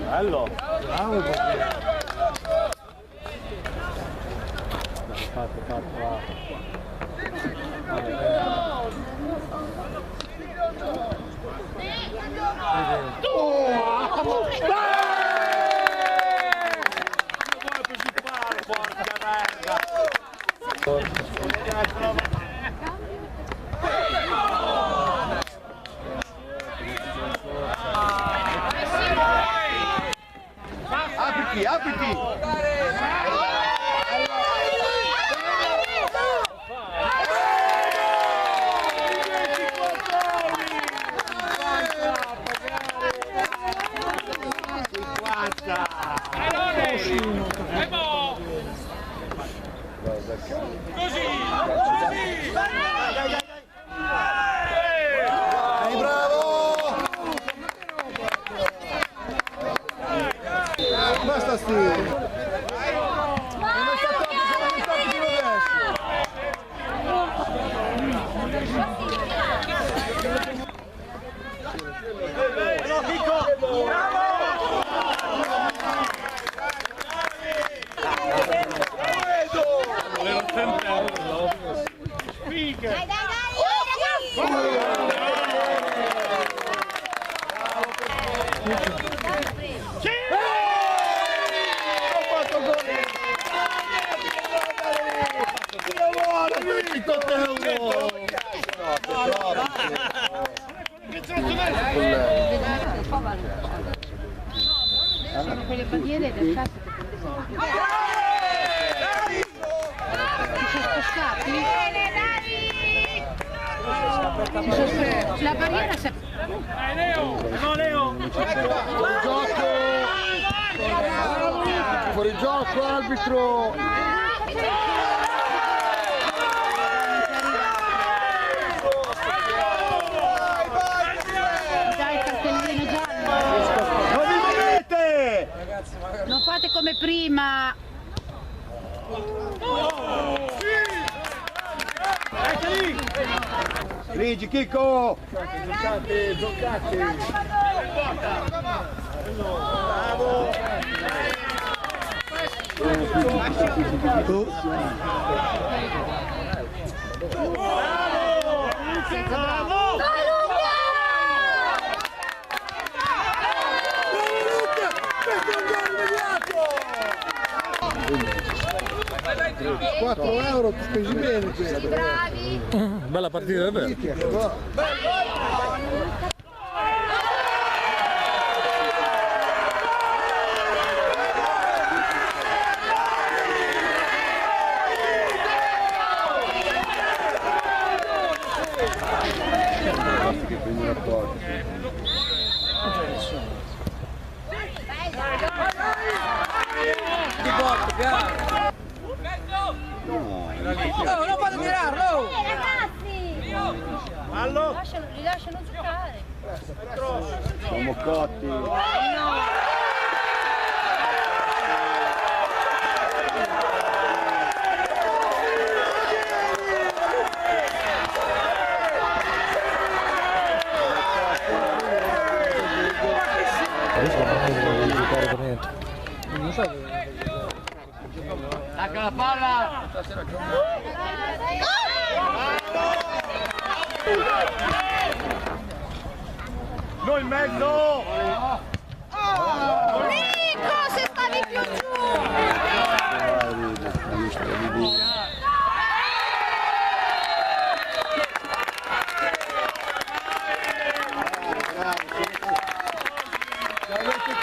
Bello! Bravo! Fatto, va. Apriti! Basta sti! Sono quelle bandiere del cazzo che si sono spostati. La barriera si è... Fuori gioco, arbitro! Dai, cartellino giallo! Non vi muovete! Non fate come prima! Luigi, Chicco! Giocate! Bravo! €4 ti spesi bene questa. Bravi! Bella partita, è vero? No, non fate tirarlo! Ragazzi! Fallo! Li lasciano giocare! Siamo cotti! Non so che... Tacca la palla! Noi in mezzo! Nico, se stavi più giù!